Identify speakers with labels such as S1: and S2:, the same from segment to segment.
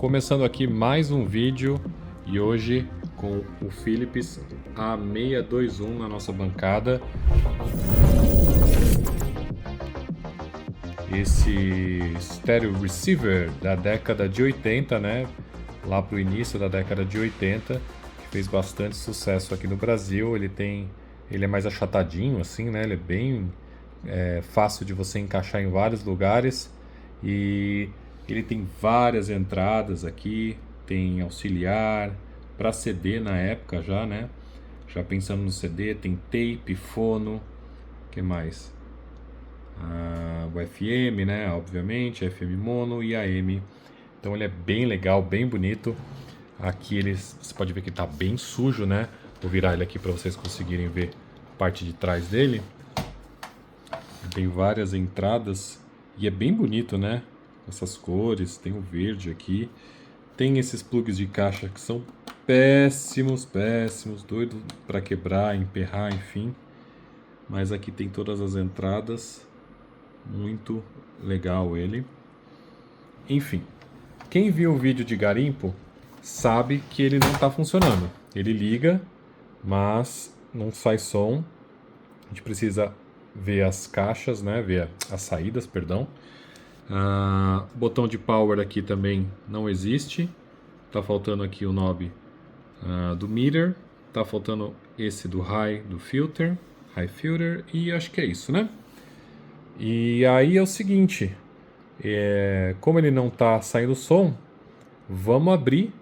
S1: Começando aqui mais um vídeo e hoje com o Philips A621 na nossa bancada. Esse stereo receiver da década de 80, né? Lá pro início da década de 80, que fez bastante sucesso aqui no Brasil. Ele é mais achatadinho assim, né? Ele é bem fácil de você encaixar em vários lugares e ele tem várias entradas aqui, tem auxiliar para CD na época já, né? Já pensando no CD, tem tape, fono, que mais? O FM, né? Obviamente, FM mono e AM. Então ele é bem legal, bem bonito. Aqui você pode ver que está bem sujo, né? Vou virar ele aqui para vocês conseguirem ver a parte de trás dele. Tem várias entradas e é bem bonito, né? Essas cores, tem o verde aqui. Tem esses plugs de caixa que são péssimos, doido para quebrar, emperrar, enfim. Mas aqui tem todas as entradas. Muito legal ele. Enfim, quem viu o vídeo de garimpo sabe que ele não está funcionando. Ele liga, mas não sai som. A gente precisa ver as caixas, né? Ver as saídas, perdão. O botão de power aqui também não existe. Tá faltando aqui o knob do meter. Tá faltando esse do high filter e acho que é isso, né? E aí é o seguinte, como ele não tá saindo som, vamos abrir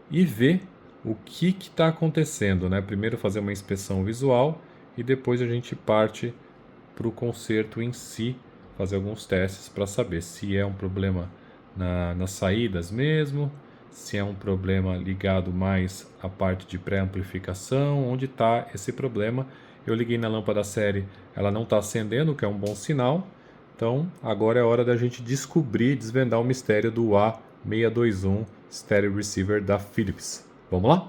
S1: e ver o que está acontecendo, né? Primeiro fazer uma inspeção visual e depois a gente parte para o conserto em si, fazer alguns testes para saber se é um problema nas saídas mesmo, se é um problema ligado mais à parte de pré-amplificação, onde está esse problema. Eu liguei na lâmpada série, ela não está acendendo, o que é um bom sinal. Então agora é hora da gente desvendar o mistério do A621 Stereo Receiver da Philips. Vamos lá?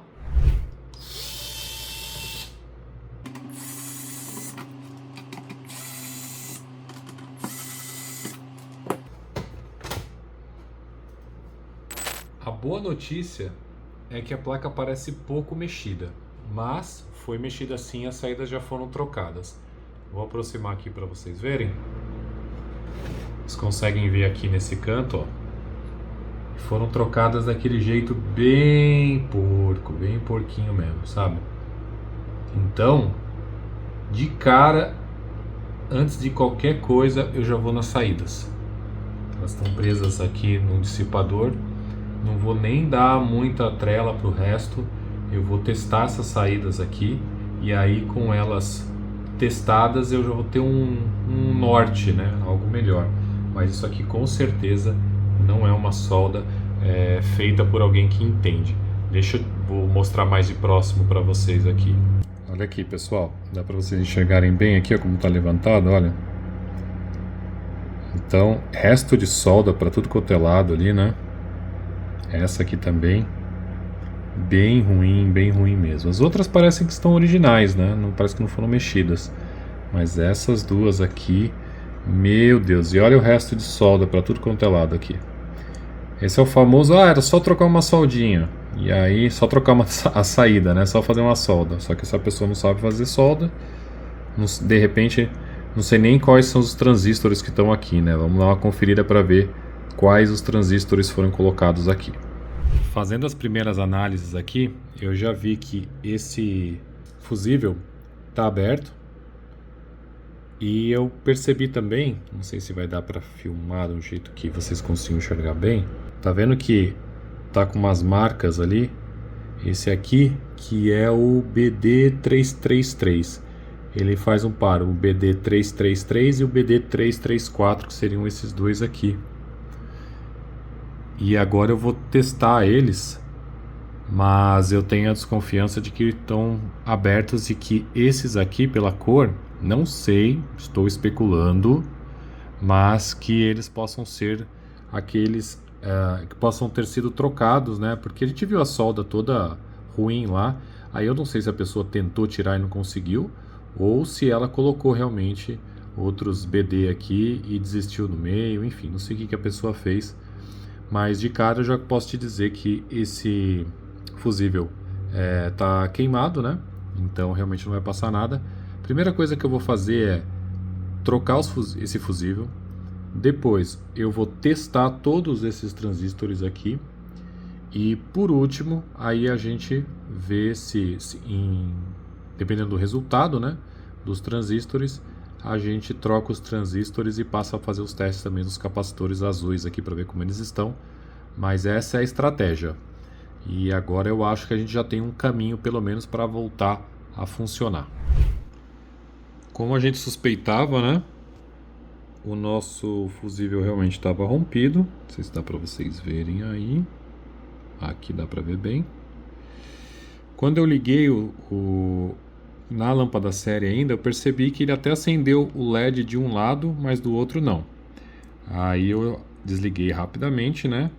S1: A boa notícia é que a placa parece pouco mexida, mas foi mexida sim, as saídas já foram trocadas. Vou aproximar aqui para vocês verem. Vocês conseguem ver aqui nesse canto, ó. Foram trocadas daquele jeito bem porco, bem porquinho mesmo, sabe? Então, de cara, antes de qualquer coisa, eu já vou nas saídas. Elas estão presas aqui no dissipador. Não vou nem dar muita trela para o resto. Eu vou testar essas saídas aqui. E aí com elas testadas eu já vou ter um norte, né? Algo melhor. Mas isso aqui com certeza não é uma solda feita por alguém que entende. Vou mostrar mais de próximo para vocês aqui. Olha aqui, pessoal. Dá para vocês enxergarem bem aqui, ó, como está levantado, olha. Então, resto de solda para tudo quanto é lado ali, né? Essa aqui também, bem ruim mesmo. As outras parecem que estão originais, né? Não parece que não foram mexidas. Mas essas duas aqui, meu Deus. E olha o resto de solda para tudo quanto é lado aqui. Esse é o famoso, era só trocar uma soldinha. E aí, só trocar a saída, né? Só fazer uma solda. Só que essa pessoa não sabe fazer solda. De repente, não sei nem quais são os transistores que estão aqui, né? Vamos dar uma conferida para ver quais os transistores foram colocados aqui. Fazendo as primeiras análises aqui, eu já vi que esse fusível está aberto e eu percebi também, não sei se vai dar para filmar de um jeito que vocês consigam enxergar bem, tá vendo que tá com umas marcas ali? Esse aqui que é o BD333, ele faz um par, o BD333 e o BD334, que seriam esses dois aqui. E agora eu vou testar eles, mas eu tenho a desconfiança de que estão abertos e que esses aqui, pela cor, não sei, estou especulando, mas que eles possam ser aqueles que possam ter sido trocados, né? Porque a gente viu a solda toda ruim lá, aí eu não sei se a pessoa tentou tirar e não conseguiu, ou se ela colocou realmente outros BD aqui e desistiu no meio, enfim, não sei o que a pessoa fez. Mas de cara eu já posso te dizer que esse fusível tá queimado, né? Então realmente não vai passar nada. Primeira coisa que eu vou fazer é trocar esse fusível. Depois eu vou testar todos esses transistores aqui. E por último, aí a gente vê dependendo do resultado, né, dos transistores, a gente troca os transistores e passa a fazer os testes também dos capacitores azuis aqui para ver como eles estão. Mas essa é a estratégia. E agora eu acho que a gente já tem um caminho pelo menos para voltar a funcionar. Como a gente suspeitava, né? O nosso fusível realmente estava rompido. Não sei se dá para vocês verem aí. Aqui dá para ver bem. Quando eu liguei na lâmpada série ainda, eu percebi que ele até acendeu o LED de um lado, mas do outro não. Aí eu desliguei rapidamente, né?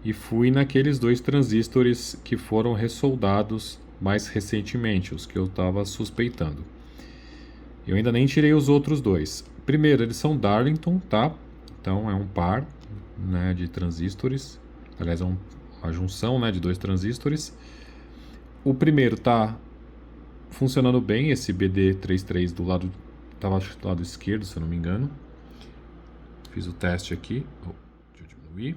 S1: E fui naqueles 2 transistores que foram ressoldados mais recentemente, os que eu estava suspeitando. Eu ainda nem tirei os outros 2. Primeiro, eles são Darlington, tá? Então é um par, né, de transistores. Aliás, é uma junção, né, de 2 transistores. O primeiro está funcionando bem, esse BD33 do lado, estava do lado esquerdo, se eu não me engano. Fiz o teste aqui. Deixa eu diminuir.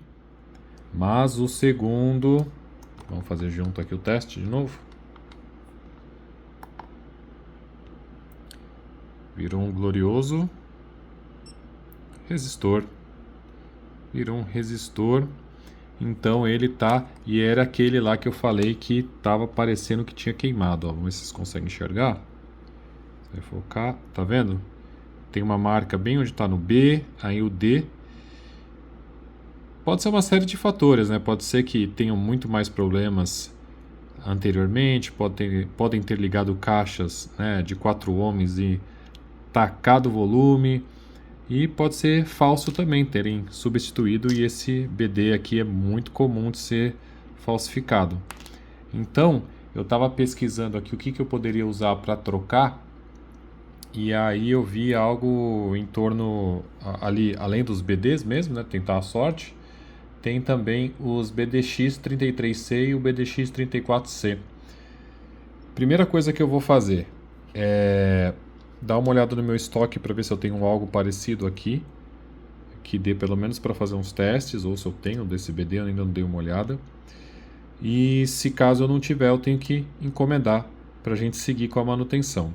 S1: Mas o segundo, vamos fazer junto aqui o teste de novo. Virou um glorioso resistor. Virou um resistor. Então ele tá, e era aquele lá que eu falei que tava parecendo que tinha queimado, ó. Vamos ver se vocês conseguem enxergar. Vai focar, tá vendo? Tem uma marca bem onde tá no B, aí o D. Pode ser uma série de fatores, né? Pode ser que tenham muito mais problemas anteriormente, podem ter ligado caixas, né, de 4 ohms e tacado o volume. E pode ser falso também, terem substituído, e esse BD aqui é muito comum de ser falsificado. Então, eu estava pesquisando aqui o que eu poderia usar para trocar, e aí eu vi algo em torno, ali, além dos BDs mesmo, né, tentar a sorte, tem também os BDX33C e o BDX34C. Primeira coisa que eu vou fazer é dar uma olhada no meu estoque para ver se eu tenho algo parecido aqui, que dê pelo menos para fazer uns testes, ou se eu tenho desse BD, eu ainda não dei uma olhada. E se caso eu não tiver, eu tenho que encomendar para a gente seguir com a manutenção.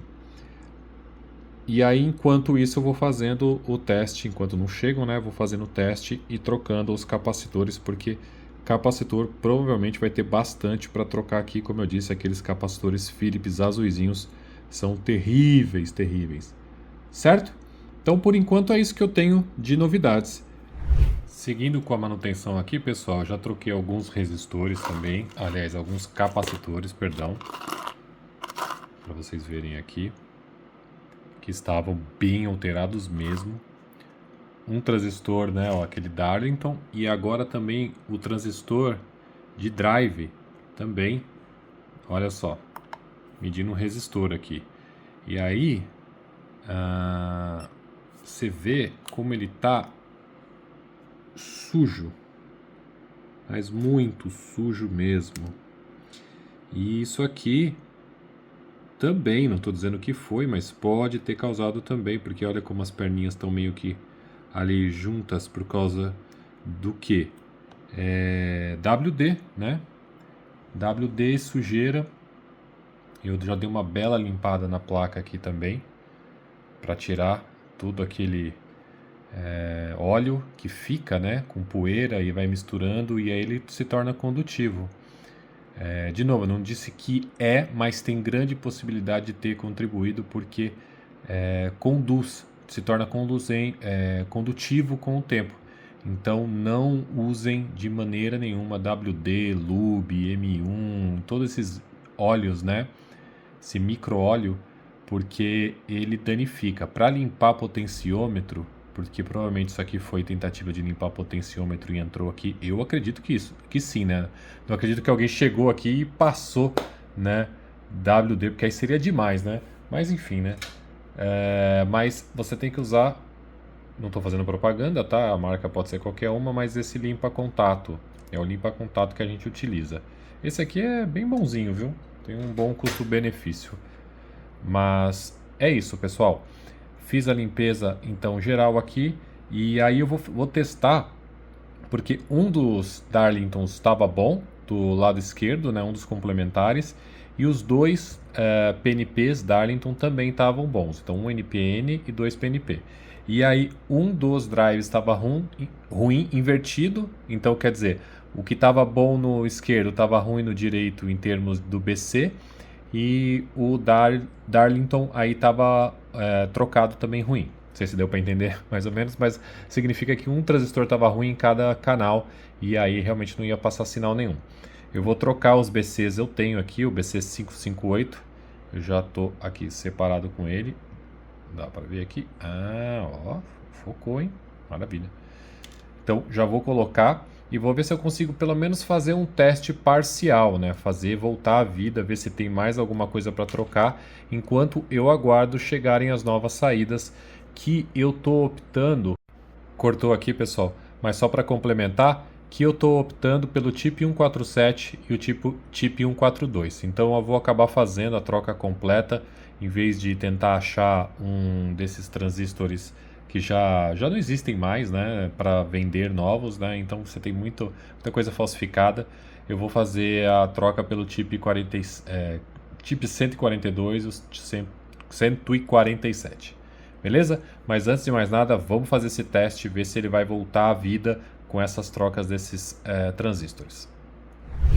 S1: E aí, enquanto isso, eu vou fazendo o teste, enquanto não chegam, né, vou fazendo o teste e trocando os capacitores, porque capacitor provavelmente vai ter bastante para trocar aqui, como eu disse, aqueles capacitores Philips azuisinhos são terríveis, terríveis. Certo? Então, por enquanto, é isso que eu tenho de novidades. Seguindo com a manutenção aqui, pessoal, eu já troquei alguns resistores também. Aliás, alguns capacitores, perdão. Para vocês verem aqui. Que estavam bem alterados mesmo. Um transistor, né, ó, aquele Darlington. E agora também o transistor de drive também. Olha só. Medindo um resistor aqui. E aí, você vê como ele tá sujo, mas muito sujo mesmo. E isso aqui também, não estou dizendo que foi, mas pode ter causado também, porque olha como as perninhas estão meio que ali juntas por causa do que? WD, né? WD e sujeira. Eu já dei uma bela limpada na placa aqui também, para tirar tudo aquele óleo que fica, né, com poeira e vai misturando, e aí ele se torna condutivo. De novo, eu não disse que mas tem grande possibilidade de ter contribuído, porque conduz, se torna condutivo com o tempo. Então não usem de maneira nenhuma WD, Lube, M1, todos esses óleos, né? Esse micro-óleo, porque ele danifica. Para limpar potenciômetro, porque provavelmente isso aqui foi tentativa de limpar potenciômetro e entrou aqui, eu acredito que sim, né? Não acredito que alguém chegou aqui e passou, né, WD, porque aí seria demais, né? Mas enfim, né? Mas você tem que usar, não estou fazendo propaganda, tá? A marca pode ser qualquer uma, mas esse limpa contato, É o limpa-contato que a gente utiliza. Esse aqui é bem bonzinho, viu? Tem um bom custo-benefício. Mas é isso, pessoal. Fiz a limpeza, então, geral aqui. E aí eu vou testar, porque um dos Darlingtons estava bom, do lado esquerdo, né, um dos complementares. E os dois PNPs Darlington também estavam bons. Então, um NPN e dois PNP. E aí, um dos drives estava ruim, invertido. Então, quer dizer, o que estava bom no esquerdo estava ruim no direito em termos do BC. E o Darlington aí estava trocado também ruim. Não sei se deu para entender mais ou menos, mas significa que um transistor estava ruim em cada canal e aí realmente não ia passar sinal nenhum. Eu vou trocar os BCs, eu tenho aqui o BC558, eu já estou aqui separado com ele. Dá para ver aqui. Ah, ó, focou, hein? Maravilha. Então já vou colocar e vou ver se eu consigo pelo menos fazer um teste parcial, né? Fazer voltar à vida, ver se tem mais alguma coisa para trocar, enquanto eu aguardo chegarem as novas saídas que eu tô optando. Cortou aqui, pessoal, mas só para complementar, que eu tô optando pelo chip 147 e o chip 142. Então eu vou acabar fazendo a troca completa em vez de tentar achar um desses transistores que já não existem mais, né, para vender novos, né? Então você tem muita coisa falsificada. Eu vou fazer a troca pelo chip 142 e o 147. Beleza? Mas antes de mais nada, vamos fazer esse teste, ver se ele vai voltar à vida com essas trocas desses transistores.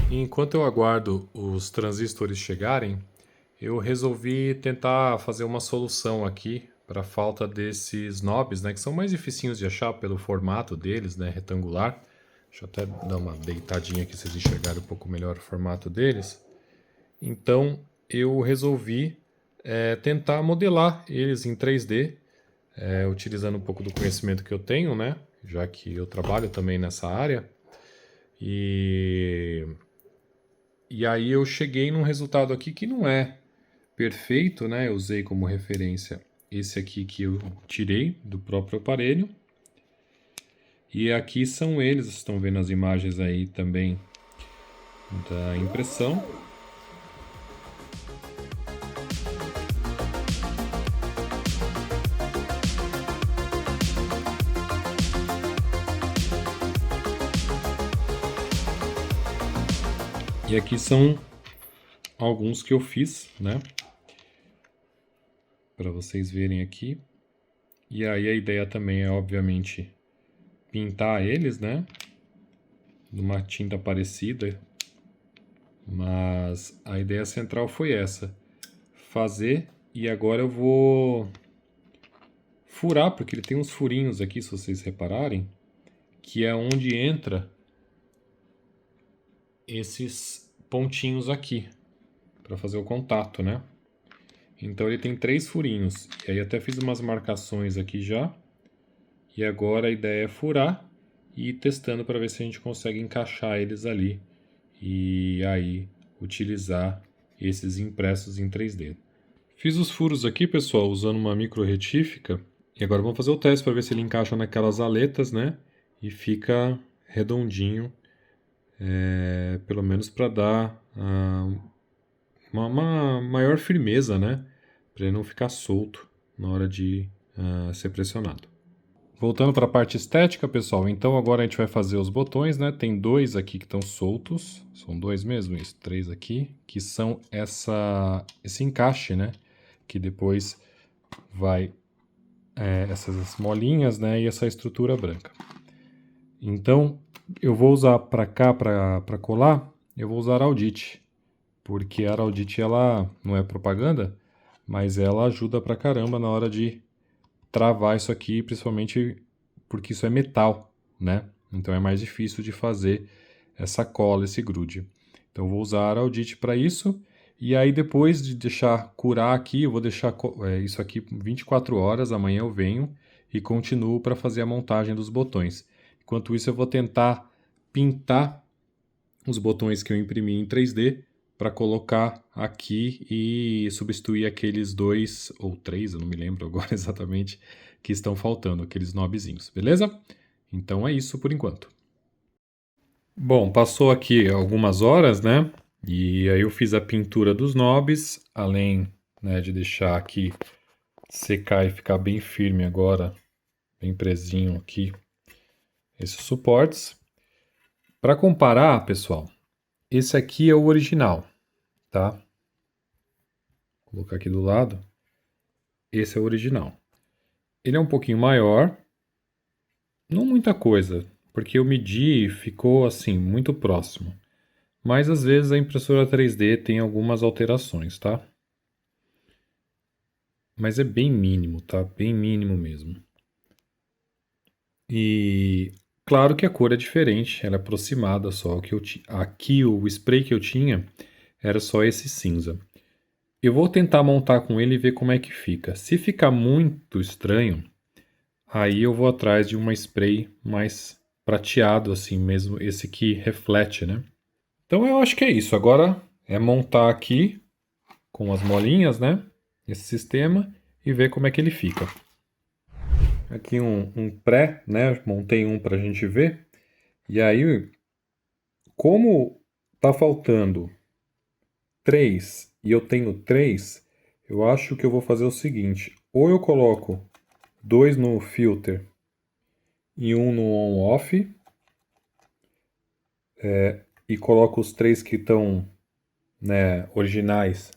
S1: Enquanto eu aguardo os transistores chegarem, eu resolvi tentar fazer uma solução aqui para a falta desses knobs, né, que são mais dificinhos de achar pelo formato deles, né, retangular. Deixa eu até dar uma deitadinha aqui, vocês enxergarem um pouco melhor o formato deles. Então eu resolvi tentar modelar eles em 3D, utilizando um pouco do conhecimento que eu tenho, né, já que eu trabalho também nessa área. E aí eu cheguei num resultado aqui que não é perfeito, né? Eu usei como referência esse aqui que eu tirei do próprio aparelho. E aqui são eles, vocês estão vendo as imagens aí também da impressão. E aqui são alguns que eu fiz, né? Para vocês verem aqui. E aí a ideia também é, obviamente, pintar eles, né? Numa tinta parecida. Mas a ideia central foi essa. Fazer, e agora eu vou furar, porque ele tem uns furinhos aqui, se vocês repararem, que é onde entra esses pontinhos aqui, para fazer o contato, né? Então ele tem 3 furinhos, e aí até fiz umas marcações aqui já, e agora a ideia é furar e ir testando para ver se a gente consegue encaixar eles ali, e aí utilizar esses impressos em 3D. Fiz os furos aqui, pessoal, usando uma micro retífica, e agora vamos fazer o teste para ver se ele encaixa naquelas aletas, né? E fica redondinho, pelo menos para dar uma maior firmeza, né? Para ele não ficar solto na hora de ser pressionado. Voltando para a parte estética, pessoal, então agora a gente vai fazer os botões, né? Tem 2 aqui que estão soltos, são 2 mesmo, isso, 3 aqui, que são esse encaixe, né? Que depois vai essas molinhas, né? E essa estrutura branca. Então, eu vou usar para cá, para colar, eu vou usar a Audit, porque a Audit ela não é propaganda, mas ela ajuda pra caramba na hora de travar isso aqui, principalmente porque isso é metal, né? Então é mais difícil de fazer essa cola, esse grude. Então eu vou usar a Audit para isso, e aí depois de deixar curar aqui, eu vou deixar isso aqui 24 horas, amanhã eu venho e continuo para fazer a montagem dos botões. Enquanto isso eu vou tentar pintar os botões que eu imprimi em 3D para colocar aqui e substituir aqueles 2 ou 3, eu não me lembro agora exatamente, que estão faltando, aqueles knobzinhos, beleza? Então é isso por enquanto. Bom, passou aqui algumas horas, né? E aí eu fiz a pintura dos knobs, além, né, de deixar aqui secar e ficar bem firme agora, bem presinho aqui, esses suportes. Para comparar, pessoal, esse aqui é o original, tá? Vou colocar aqui do lado. Esse é o original. Ele é um pouquinho maior, não muita coisa, porque eu medi e ficou assim, muito próximo. Mas às vezes a impressora 3D tem algumas alterações, tá? Mas é bem mínimo, tá? Bem mínimo mesmo. E claro que a cor é diferente, ela é aproximada só. Aqui o spray que eu tinha era só esse cinza. Eu vou tentar montar com ele e ver como é que fica. Se ficar muito estranho, aí eu vou atrás de uma spray mais prateado assim mesmo, esse que reflete, né? Então eu acho que é isso. Agora é montar aqui com as molinhas, né? Esse sistema e ver como é que ele fica. Aqui um pré, né? Montei um para a gente ver. E aí, como tá faltando 3 e eu tenho 3, eu acho que eu vou fazer o seguinte: ou eu coloco 2 no filter e um no on-off, e coloco os 3 que estão, né, originais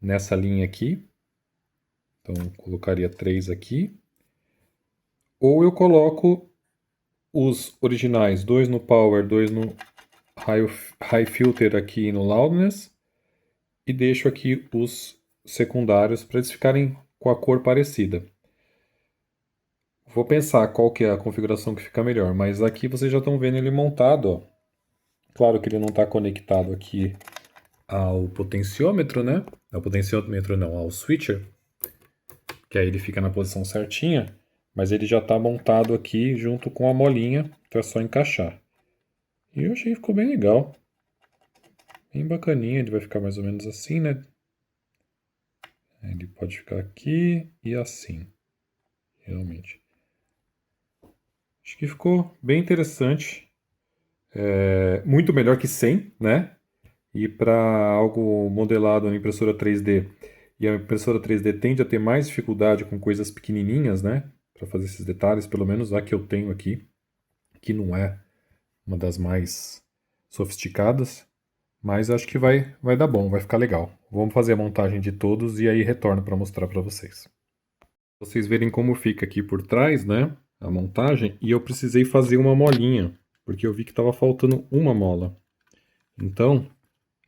S1: nessa linha aqui. Então, colocaria 3 aqui. Ou eu coloco os originais, 2 no power, 2 no high filter aqui no loudness, e deixo aqui os secundários para eles ficarem com a cor parecida. Vou pensar qual que é a configuração que fica melhor, mas aqui vocês já estão vendo ele montado, ó. Claro que ele não está conectado aqui ao potenciômetro, né? Ao potenciômetro não, ao switcher, que aí ele fica na posição certinha, mas ele já está montado aqui junto com a molinha, então é só encaixar. E eu achei que ficou bem legal. Bem bacaninha, ele vai ficar mais ou menos assim, né? Ele pode ficar aqui e assim, realmente. Acho que ficou bem interessante. Muito melhor que sem, né? E para algo modelado na impressora 3D, e a impressora 3D tende a ter mais dificuldade com coisas pequenininhas, né? Para fazer esses detalhes, pelo menos a que eu tenho aqui, que não é uma das mais sofisticadas, mas acho que vai dar bom, vai ficar legal. Vamos fazer a montagem de todos e aí retorno para mostrar para vocês. Vocês verem como fica aqui por trás, né? A montagem, e eu precisei fazer uma molinha, porque eu vi que estava faltando uma mola. Então,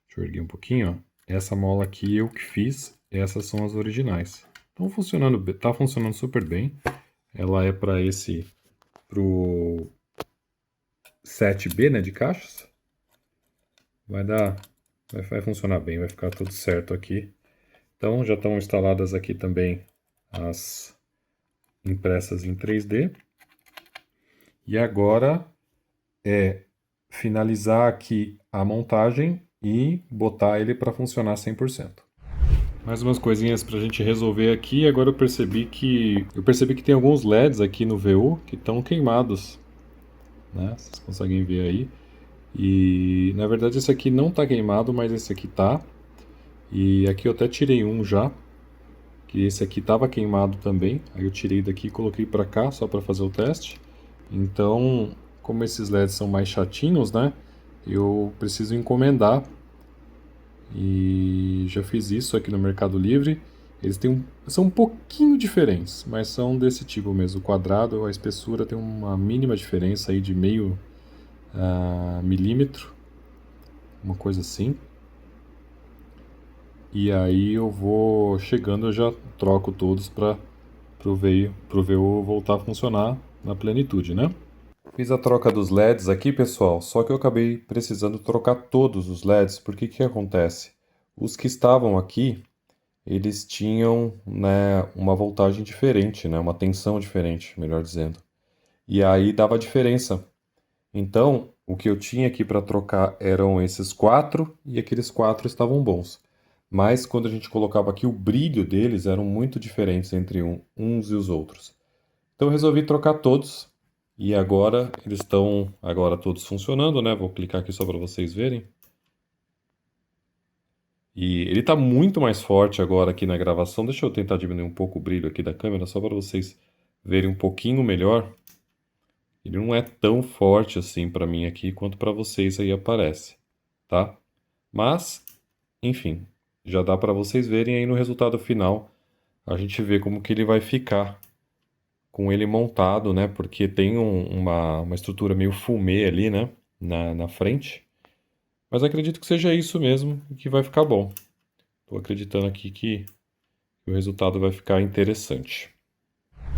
S1: deixa eu erguer um pouquinho, ó. Essa mola aqui eu que fiz, essas são as originais. Estão funcionando, tá funcionando super bem. Ela é para pro 7B, né, de caixas. Vai funcionar bem, vai ficar tudo certo aqui. Então já estão instaladas aqui também as impressas em 3D. E agora é finalizar aqui a montagem e botar ele para funcionar 100%. Mais umas coisinhas para a gente resolver aqui. Agora eu percebi que tem alguns LEDs aqui no VU que estão queimados, né? Vocês conseguem ver aí. E na verdade esse aqui não está queimado, mas esse aqui tá. E aqui eu até tirei um já, que esse aqui estava queimado também. Aí eu tirei daqui e coloquei para cá só para fazer o teste. Então, como esses LEDs são mais chatinhos, né? Eu preciso encomendar. E já fiz isso aqui no Mercado Livre. Eles são um pouquinho diferentes, mas são desse tipo mesmo. O quadrado, a espessura tem uma mínima diferença aí de meio milímetro, uma coisa assim. E aí eu vou chegando, eu já troco todos para o VU voltar a funcionar na plenitude, né? Fiz a troca dos LEDs aqui, pessoal, só que eu acabei precisando trocar todos os LEDs, porque que acontece? Os que estavam aqui, eles tinham, né, uma voltagem diferente, né, uma tensão diferente, melhor dizendo. E aí dava diferença. Então, o que eu tinha aqui para trocar eram esses 4 e aqueles 4 estavam bons. Mas quando a gente colocava aqui, o brilho deles eram muito diferentes entre uns e os outros. Então eu resolvi trocar todos E agora eles estão todos funcionando, né? Vou clicar aqui só para vocês verem. E ele está muito mais forte agora aqui na gravação. Deixa eu tentar diminuir um pouco o brilho aqui da câmera, só para vocês verem um pouquinho melhor. Ele não é tão forte assim para mim aqui quanto para vocês aí aparece, tá? Mas, enfim, já dá para vocês verem aí no resultado final. A gente vê como que ele vai ficar com ele montado, né? Porque tem uma estrutura meio fumê ali, né? Na frente. Mas acredito que seja isso mesmo e que vai ficar bom. Estou acreditando aqui que o resultado vai ficar interessante.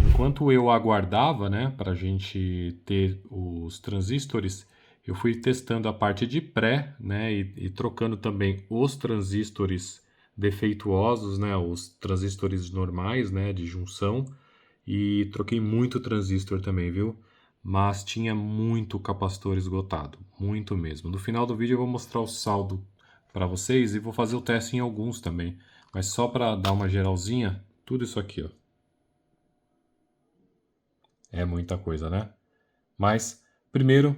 S1: Enquanto eu aguardava, né, para a gente ter os transistores, eu fui testando a parte de pré, né, e trocando também os transistores defeituosos, né, os transistores normais, né, de junção, e troquei muito transistor também, viu? Mas tinha muito capacitor esgotado, muito mesmo. No final do vídeo eu vou mostrar o saldo para vocês e vou fazer o teste em alguns também. Mas só para dar uma geralzinha, tudo isso aqui, ó. É muita coisa, né? Mas primeiro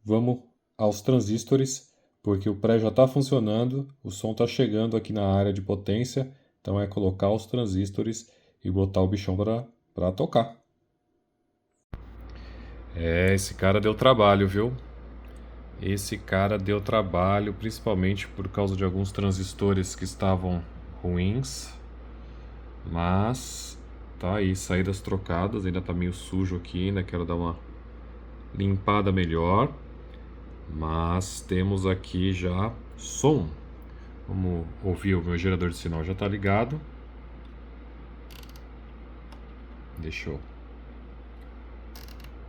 S1: vamos aos transistores, porque o pré já está funcionando, o som está chegando aqui na área de potência, então é colocar os transistores e botar o bichão para tocar. Esse cara deu trabalho, viu? Esse cara deu trabalho, principalmente por causa de alguns transistores que estavam ruins. Mas tá aí, saídas trocadas, ainda tá meio sujo aqui, ainda quero dar uma limpada melhor. Mas temos aqui já som. Vamos ouvir, o meu gerador de sinal já tá ligado. Deixa eu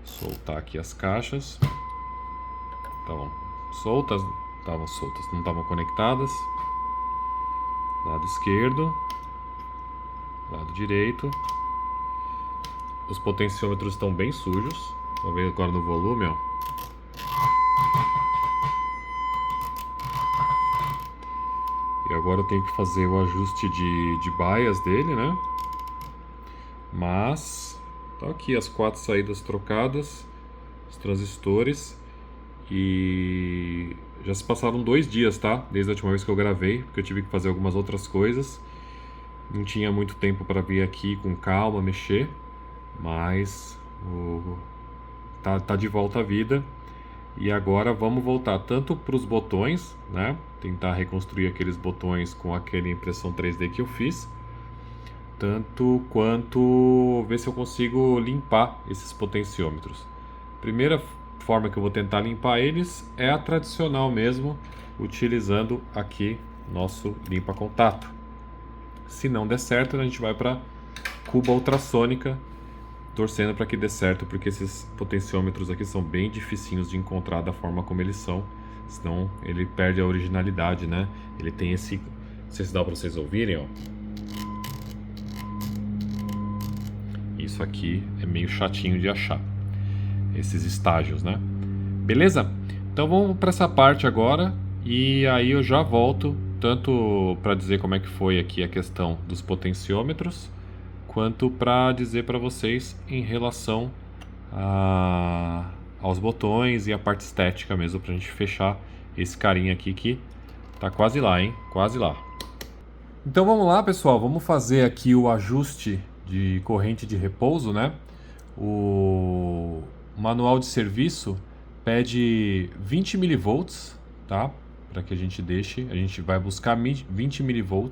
S1: soltar aqui as caixas. Estavam soltas, não estavam conectadas. Lado esquerdo, lado direito. Os potenciômetros estão bem sujos. Vamos ver agora no volume, ó. E agora eu tenho que fazer o ajuste de bias dele, né? Mas tá aqui as 4 saídas trocadas, os transistores. E já se passaram 2 dias, tá? Desde a última vez que eu gravei, porque eu tive que fazer algumas outras coisas. Não tinha muito tempo para vir aqui com calma mexer, mas tá de volta à vida. E agora vamos voltar tanto para os botões, né? Tentar reconstruir aqueles botões com aquela impressão 3D que eu fiz, tanto quanto ver se eu consigo limpar esses potenciômetros. Primeira forma que eu vou tentar limpar eles é a tradicional mesmo, utilizando aqui nosso limpa-contato. Se não der certo, a gente vai para cuba ultrassônica, torcendo para que dê certo, porque esses potenciômetros aqui são bem dificinhos de encontrar da forma como eles são, senão ele perde a originalidade, né? Ele tem esse, não sei se dá para vocês ouvirem, ó. Isso aqui é meio chatinho de achar, esses estágios, né? Beleza? Então vamos para essa parte agora e aí eu já volto tanto para dizer como é que foi aqui a questão dos potenciômetros, quanto para dizer para vocês em relação aos botões e a parte estética mesmo, para a gente fechar esse carinha aqui que tá quase lá, hein? Quase lá. Então vamos lá, pessoal, vamos fazer aqui o ajuste de corrente de repouso, né? O manual de serviço pede 20 mV, tá? Para que a gente vai buscar 20 mV.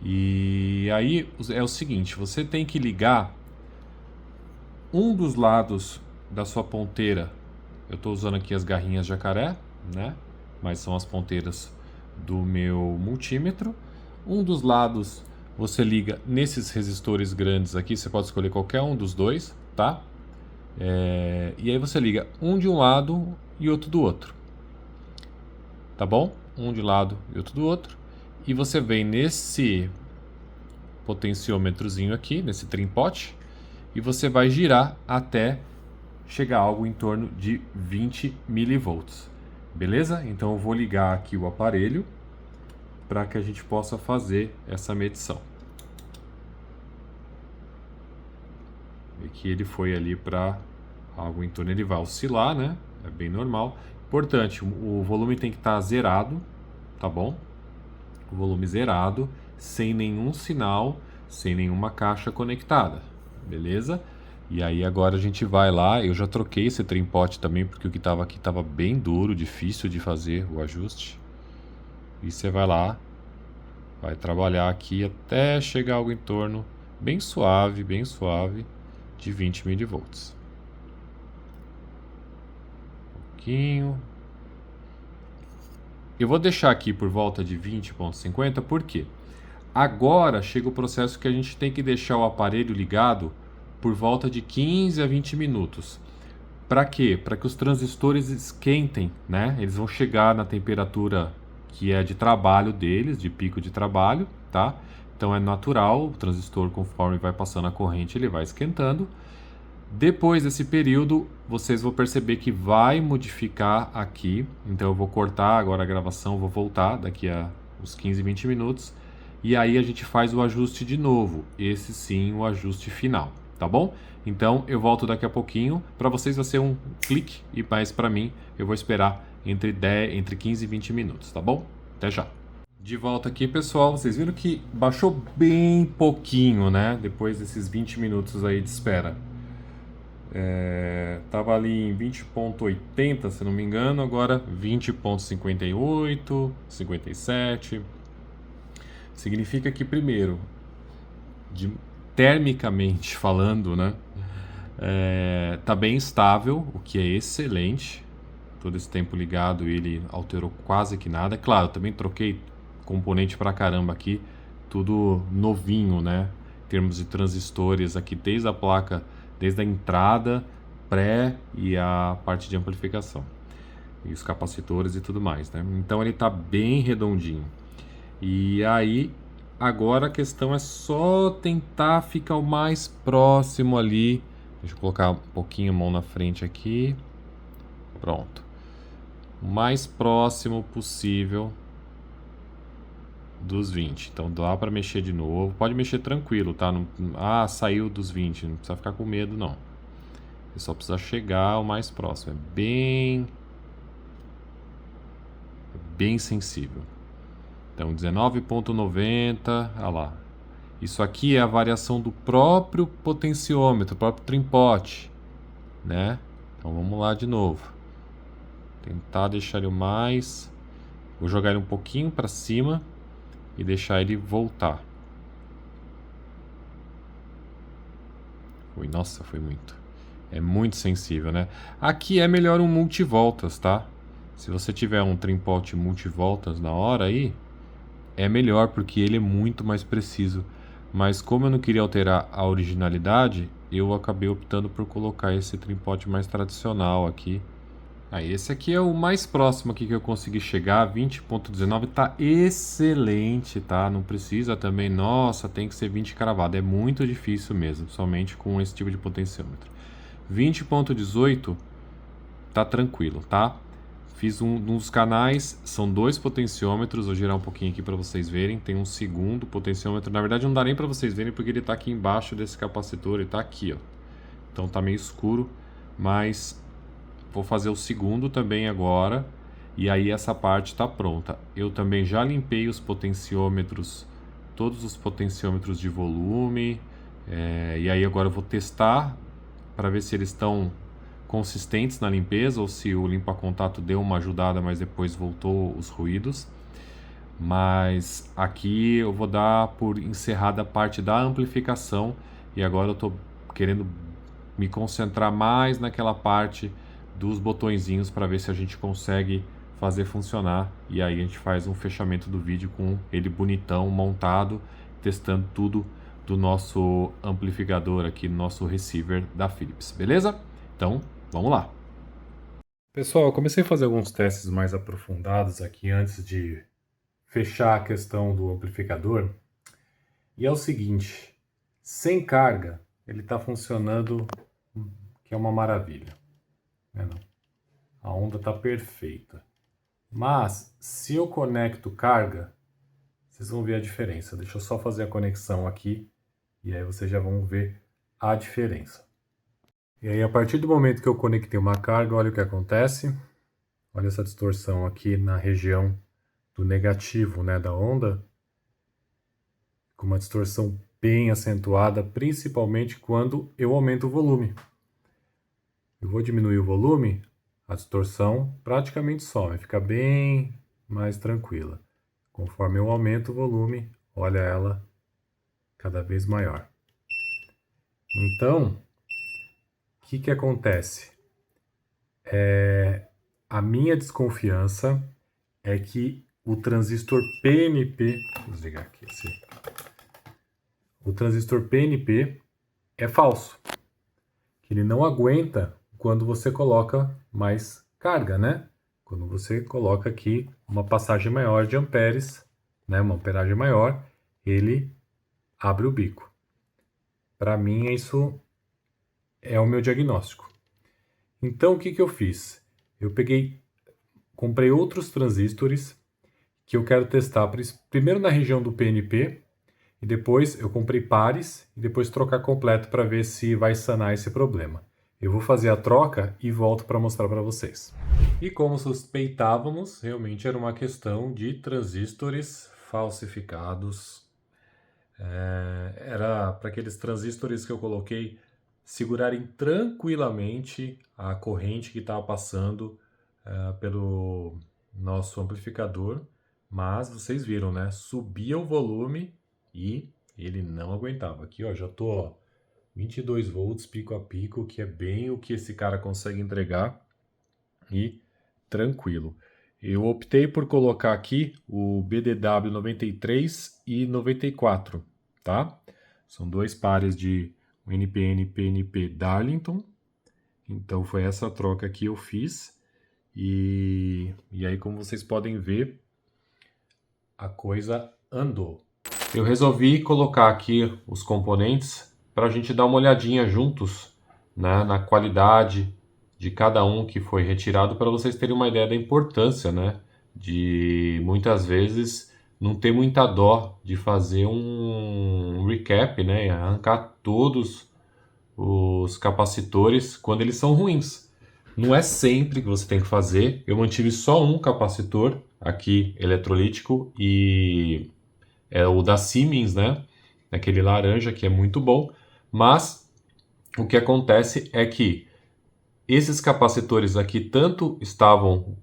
S1: E aí é o seguinte, você tem que ligar um dos lados da sua ponteira. Eu estou usando aqui as garrinhas jacaré, né? Mas são as ponteiras do meu multímetro. Um dos lados você liga nesses resistores grandes aqui, você pode escolher qualquer um dos dois, tá? E aí você liga um de um lado e outro do outro, tá bom? Um de um lado e outro do outro. E você vem nesse potenciômetrozinho aqui, nesse trimpote, e você vai girar até chegar a algo em torno de 20 mV. Beleza? Então eu vou ligar aqui o aparelho para que a gente possa fazer essa medição. E que ele foi ali para algo em torno, ele vai oscilar, né? É bem normal. Importante, o volume tem que estar zerado, tá bom? O volume zerado, sem nenhum sinal, sem nenhuma caixa conectada, beleza? E aí agora a gente vai lá, eu já troquei esse trem-pot também, porque o que estava aqui estava bem duro, difícil de fazer o ajuste. E você vai lá, vai trabalhar aqui até chegar algo em torno bem suave, de 20 milivolts. Um pouquinho. Eu vou deixar aqui por volta de 20,50, por quê? Agora chega o processo que a gente tem que deixar o aparelho ligado por volta de 15 a 20 minutos. Para quê? Para que os transistores esquentem, né? Eles vão chegar na temperatura que é de trabalho deles, de pico de trabalho, tá? Então é natural, o transistor, conforme vai passando a corrente, ele vai esquentando. Depois desse período, vocês vão perceber que vai modificar aqui. Então eu vou cortar agora a gravação, vou voltar daqui a uns 15, 20 minutos. E aí a gente faz o ajuste de novo. Esse sim, o ajuste final, tá bom? Então eu volto daqui a pouquinho. Para vocês vai ser um clique e mais para mim eu vou esperar entre 15 e 20 minutos, tá bom? Até já. De volta aqui, pessoal. Vocês viram que baixou bem pouquinho, né? Depois desses 20 minutos aí de espera. Tava ali em 20,80, se não me engano, agora 20,58, 57. Significa que, primeiro, termicamente falando, né, tá bem estável, o que é excelente. Todo esse tempo ligado ele alterou quase que nada. Claro, também troquei componente pra caramba aqui, tudo novinho, né? Em termos de transistores aqui, desde a placa, desde a entrada, pré e a parte de amplificação. E os capacitores e tudo mais, né? Então ele tá bem redondinho. E aí, agora a questão é só tentar ficar o mais próximo ali. Deixa eu colocar um pouquinho a mão na frente aqui. Pronto. O mais próximo possível dos 20. Então dá para mexer de novo. Pode mexer tranquilo, tá? Não, saiu dos 20. Não precisa ficar com medo, não. Você só precisa chegar o mais próximo. É bem sensível. Então 19,90. Olha lá. Isso aqui é a variação do próprio potenciômetro, do próprio trim-pot, né? Então vamos lá de novo. Tentar deixar ele o mais... Vou jogar ele um pouquinho para cima e deixar ele voltar. Nossa, foi muito. É muito sensível, né? Aqui é melhor um multivoltas, tá? Se você tiver um trim-pot multivoltas na hora aí, é melhor porque ele é muito mais preciso. Mas como eu não queria alterar a originalidade, eu acabei optando por colocar esse trim-pot mais tradicional aqui. Esse aqui é o mais próximo aqui que eu consegui chegar, 20,19, tá excelente, tá? Não precisa também, nossa, tem que ser 20 cravado, é muito difícil mesmo, somente com esse tipo de potenciômetro. 20,18 tá tranquilo, tá? Fiz um dos canais, são 2 potenciômetros, vou girar um pouquinho aqui para vocês verem, tem um segundo potenciômetro, na verdade não dá nem para vocês verem porque ele tá aqui embaixo desse capacitor, ele tá aqui, ó. Então tá meio escuro, mas vou fazer o segundo também agora, e aí essa parte tá pronta. Eu também já limpei os potenciômetros, todos os potenciômetros de volume, e aí agora eu vou testar para ver se eles estão consistentes na limpeza ou se o limpa-contato deu uma ajudada, mas depois voltou os ruídos. Mas aqui eu vou dar por encerrada a parte da amplificação e agora eu estou querendo me concentrar mais naquela parte dos botõezinhos para ver se a gente consegue fazer funcionar, e aí a gente faz um fechamento do vídeo com ele bonitão, montado, testando tudo do nosso amplificador aqui, nosso receiver da Philips, beleza? Então, vamos lá. Pessoal, eu comecei a fazer alguns testes mais aprofundados aqui antes de fechar a questão do amplificador. E é o seguinte, sem carga, ele está funcionando, que é uma maravilha. A onda está perfeita. Mas, se eu conecto carga, vocês vão ver a diferença. Deixa eu só fazer a conexão aqui, e aí vocês já vão ver a diferença. E aí, a partir do momento que eu conectei uma carga, olha o que acontece. Olha essa distorção aqui na região do negativo, né, da onda, com uma distorção bem acentuada, principalmente quando eu aumento o volume. Eu vou diminuir o volume, a distorção praticamente some, fica bem mais tranquila. Conforme eu aumento o volume, olha ela cada vez maior. Então, o que acontece? A minha desconfiança é que o transistor PNP, vou desligar aqui, o transistor PNP é falso, que ele não aguenta quando você coloca mais carga, né? Quando você coloca aqui uma passagem maior de amperes, né, uma amperagem maior, ele abre o bico. Para mim, isso é o meu diagnóstico. Então, o que eu fiz? Eu comprei outros transistores que eu quero testar primeiro na região do PNP, e depois eu comprei pares e depois trocar completo para ver se vai sanar esse problema. Eu vou fazer a troca e volto para mostrar para vocês. E como suspeitávamos, realmente era uma questão de transistores falsificados. Era para aqueles transistores que eu coloquei segurarem tranquilamente a corrente que estava passando pelo nosso amplificador, mas vocês viram, né? Subia o volume e ele não aguentava. Aqui, ó, já tô, ó, 22 volts pico a pico, que é bem o que esse cara consegue entregar e tranquilo. Eu optei por colocar aqui o BDW 93 e 94, tá? São dois pares de NPN PNP Darlington. Então foi essa troca que eu fiz. E aí, como vocês podem ver, a coisa andou. Eu resolvi colocar aqui os componentes para a gente dar uma olhadinha juntos, né, na qualidade de cada um que foi retirado, para vocês terem uma ideia da importância, né, de muitas vezes não ter muita dó de fazer um recap, né, arrancar todos os capacitores quando eles são ruins. Não é sempre que você tem que fazer. Eu mantive só um capacitor aqui eletrolítico e é o da Siemens, né? Aquele laranja que é muito bom. Mas o que acontece é que esses capacitores aqui tanto estavam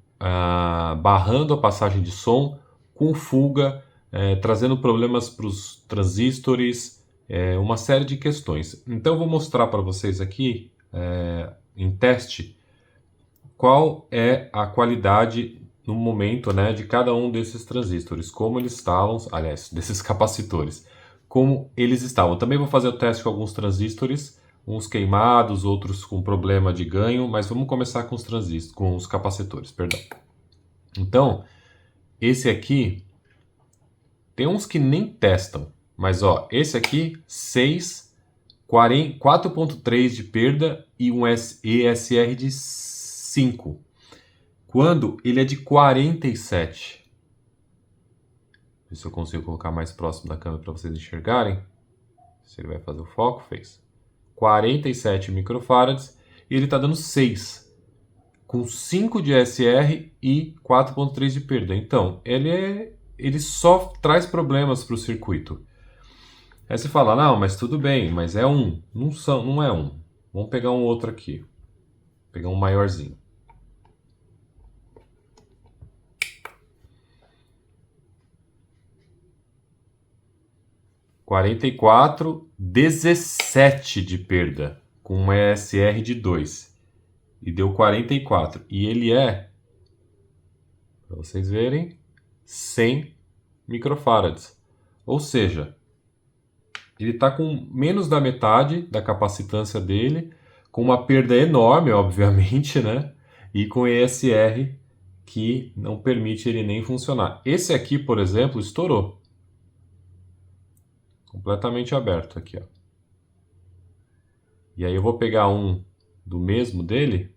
S1: barrando a passagem de som, com fuga, trazendo problemas para os transistores, uma série de questões. Então eu vou mostrar para vocês aqui, em teste, qual é a qualidade no momento, né, de cada um desses transistores, como eles estavam, aliás, desses capacitores, como eles estavam. Também vou fazer o teste com alguns transistores, uns queimados, outros com problema de ganho, mas vamos começar com os transistores, com os capacitores, perdão. Então, esse aqui tem uns que nem testam, mas ó, esse aqui 4.3 de perda e um ESR de 5. Quando ele é de 47. Ver se eu consigo colocar mais próximo da câmera para vocês enxergarem. Se ele vai fazer o foco, fez. 47 microfarads e ele está dando 6. Com 5 de SR e 4.3 de perda. Então, ele só traz problemas para o circuito. Aí você fala, não, mas tudo bem, mas é um. Não é um. Vamos pegar um outro aqui. Vou pegar um maiorzinho. (44) 17 de perda, com uma ESR de 2. E deu 44. E ele é, para vocês verem, 100 microfarads. Ou seja, ele está com menos da metade da capacitância dele, com uma perda enorme, obviamente, né? E com ESR que não permite ele nem funcionar. Esse aqui, por exemplo, estourou. Completamente aberto aqui, ó. E aí eu vou pegar um do mesmo dele,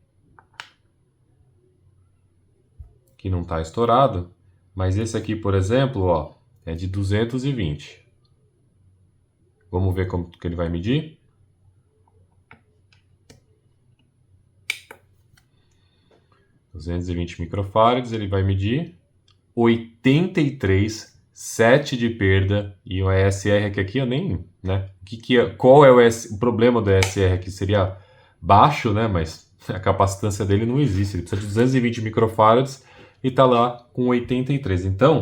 S1: que não está estourado, mas esse aqui, por exemplo, ó, é de 220. Vamos ver como que ele vai medir. 220 microfarads, ele vai medir 83, 7 de perda, e o ESR aqui eu nem, né? Qual é o problema do ESR aqui? Seria baixo, né? Mas a capacitância dele não existe, ele precisa de 220 microfarads e tá lá com 83. Então,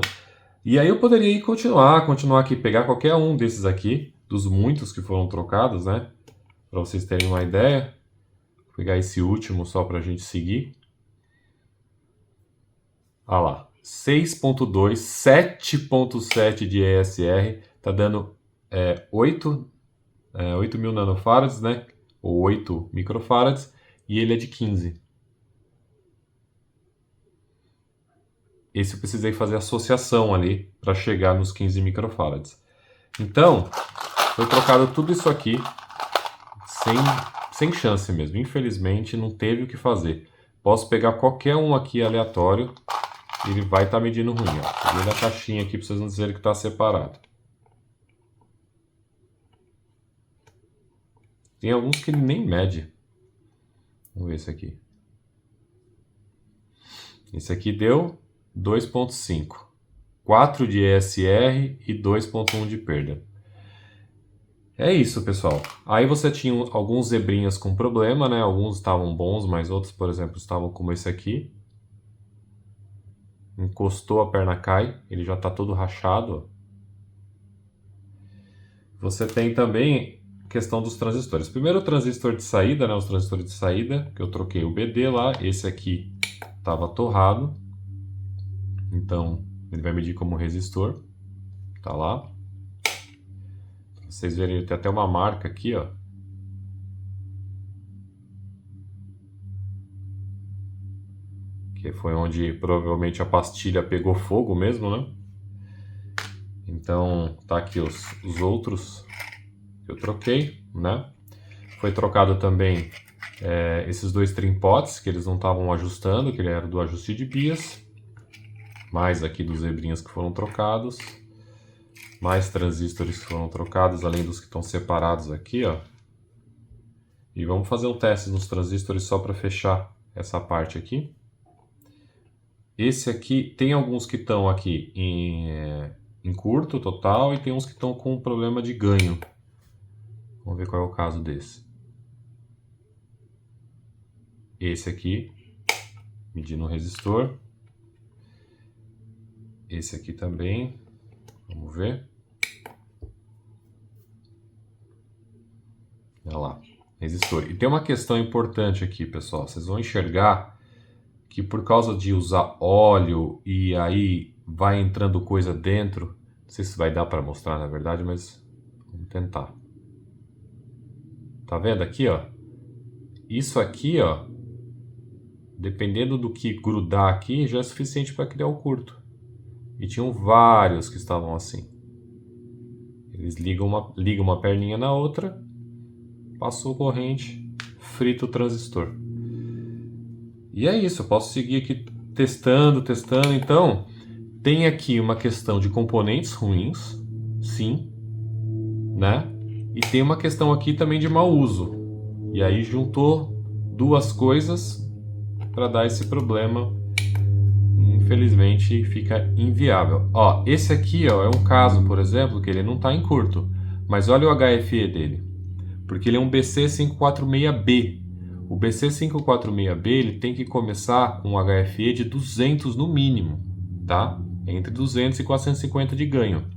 S1: e aí eu poderia ir continuar aqui, pegar qualquer um desses aqui, dos muitos que foram trocados, né? Para vocês terem uma ideia. Vou pegar esse último só para a gente seguir. Olha lá, 6.2, 7.7 de ESR, tá dando 8.000 nanofarads, né? Ou 8 microfarads, e ele é de 15. Esse eu precisei fazer associação ali para chegar nos 15 microfarads. Então, foi trocado tudo isso aqui sem chance mesmo. Infelizmente, não teve o que fazer. Posso pegar qualquer um aqui aleatório, ele vai estar medindo ruim. Ó. Peguei da caixinha aqui para vocês não dizerem que está separado. Tem alguns que ele nem mede. Vamos ver esse aqui. Esse aqui deu 2.5. 4 de ESR e 2.1 de perda. É isso, pessoal. Aí você tinha alguns zebrinhas com problema, né? Alguns estavam bons, mas outros, por exemplo, estavam como esse aqui. Encostou, a perna cai, ele já está todo rachado. Você tem também a questão dos transistores. Primeiro o transistor de saída, né? Os transistores de saída, que eu troquei o BD lá. Esse aqui estava torrado. Então, ele vai medir como resistor. Tá lá. Pra vocês verem, ele tem até uma marca aqui, ó. Que foi onde provavelmente a pastilha pegou fogo mesmo, né? Então, tá aqui os outros que eu troquei, né? Foi trocado também esses dois trimpotes, que eles não estavam ajustando, que ele era do ajuste de bias. Mais aqui dos zebrinhas que foram trocados. Mais transistores que foram trocados, além dos que estão separados aqui, ó. E vamos fazer um teste nos transistores só para fechar essa parte aqui. Esse aqui, tem alguns que estão aqui em curto total e tem uns que estão com problema de ganho. Vamos ver qual é o caso desse. Esse aqui, medindo o resistor. Esse aqui também, vamos ver. Olha lá, resistor. E tem uma questão importante aqui, pessoal. Vocês vão enxergar que por causa de usar óleo e aí vai entrando coisa dentro, não sei se vai dar para mostrar na verdade, mas vamos tentar. Tá vendo aqui, ó? Isso aqui, ó, dependendo do que grudar aqui, já é suficiente para criar o curto. E tinham vários que estavam assim. Eles ligam uma perninha na outra, passou corrente, frita o transistor. E é isso, eu posso seguir aqui testando. Então, tem aqui uma questão de componentes ruins, sim, né? E tem uma questão aqui também de mau uso. E aí juntou duas coisas para dar esse problema. Infelizmente fica inviável. Ó, esse aqui, ó, é um caso, por exemplo, que ele não está em curto. Mas olha o HFE dele. Porque ele é um BC546B. O BC546B ele tem que começar com um HFE de 200 no mínimo, tá? Entre 200 e 450 de ganho.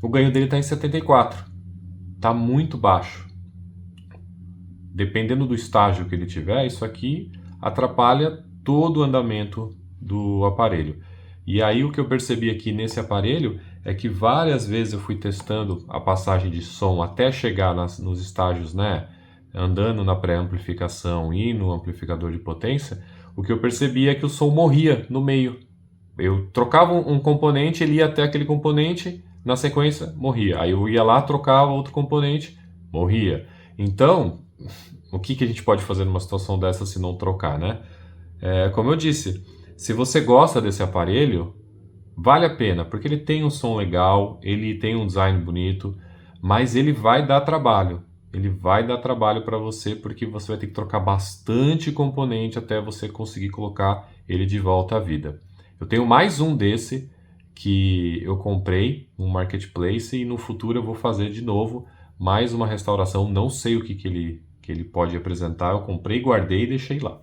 S1: O ganho dele está em 74. Tá muito baixo. Dependendo do estágio que ele tiver, isso aqui atrapalha todo o andamento do aparelho. E aí o que eu percebi aqui nesse aparelho é que várias vezes eu fui testando a passagem de som até chegar nos estágios, né, andando na pré-amplificação e no amplificador de potência, o que eu percebi é que o som morria no meio. Eu trocava um componente, ele ia até aquele componente, na sequência morria. Aí eu ia lá, trocava outro componente, morria. Então, o que a gente pode fazer numa situação dessa se não trocar, né? Como eu disse, se você gosta desse aparelho, vale a pena, porque ele tem um som legal, ele tem um design bonito, mas ele vai dar trabalho. Ele vai dar trabalho para você, porque você vai ter que trocar bastante componente até você conseguir colocar ele de volta à vida. Eu tenho mais um desse que eu comprei no Marketplace e no futuro eu vou fazer de novo mais uma restauração. Não sei o que ele pode apresentar, eu comprei, guardei e deixei lá.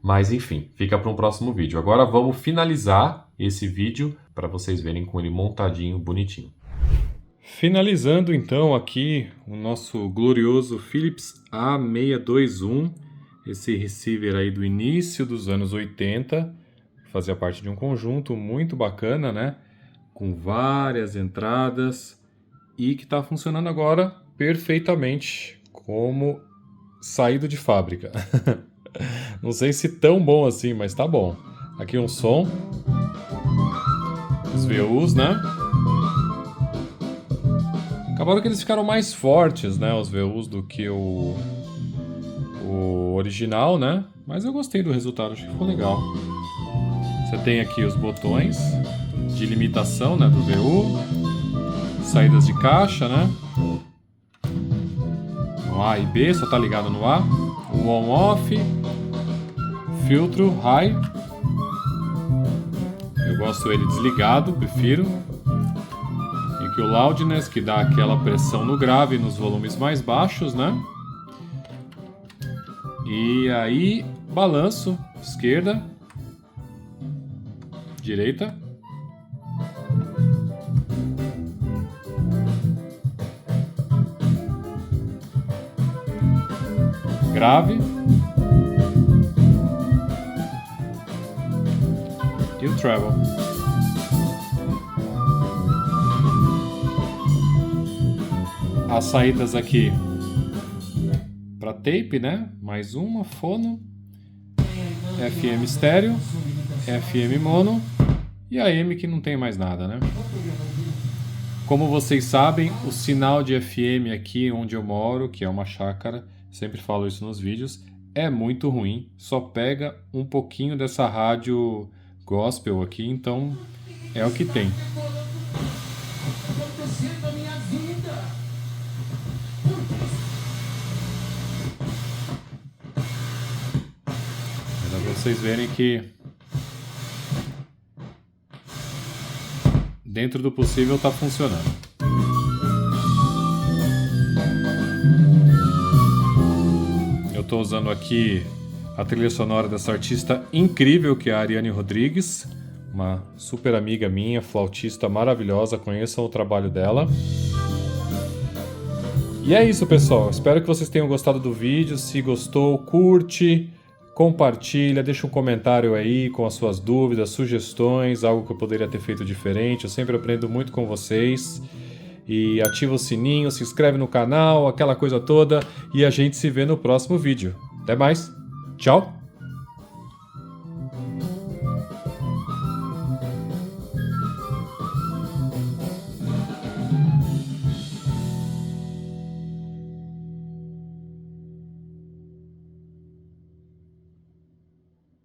S1: Mas enfim, fica para um próximo vídeo. Agora vamos finalizar esse vídeo para vocês verem com ele montadinho, bonitinho. Finalizando então aqui o nosso glorioso Philips A621, esse receiver aí do início dos anos 80, fazia parte de um conjunto muito bacana, né? Com várias entradas e que está funcionando agora perfeitamente como saído de fábrica. Não sei se tão bom assim, mas tá bom. Aqui um som. Os VUs, né? Acabaram que eles ficaram mais fortes, né? Os VUs do que o original, né? Mas eu gostei do resultado, acho que ficou legal. Você tem aqui os botões de limitação, né? Do VU. Saídas de caixa, né? No A e B, só tá ligado no A. O on-off. Filtro high. Eu gosto ele desligado, prefiro. E que o loudness, que dá aquela pressão no grave nos volumes mais baixos, né? E aí, balanço, esquerda, direita. Grave. E o treble. As saídas aqui para tape, né? Mais uma, fono, FM estéreo, FM mono e AM que não tem mais nada, né? Como vocês sabem, o sinal de FM aqui onde eu moro, que é uma chácara, sempre falo isso nos vídeos, é muito ruim, só pega um pouquinho dessa rádio gospel aqui, então é o que tem. Para vocês verem que dentro do possível está funcionando. Eu estou usando aqui a trilha sonora dessa artista incrível que é a Ariane Rodrigues, uma super amiga minha, flautista maravilhosa, conheçam o trabalho dela. E é isso, pessoal, espero que vocês tenham gostado do vídeo. Se gostou, curte, compartilha, deixa um comentário aí com as suas dúvidas, sugestões, algo que eu poderia ter feito diferente. Eu sempre aprendo muito com vocês. E ativa o sininho, se inscreve no canal, aquela coisa toda. E a gente se vê no próximo vídeo. Até mais! Tchau!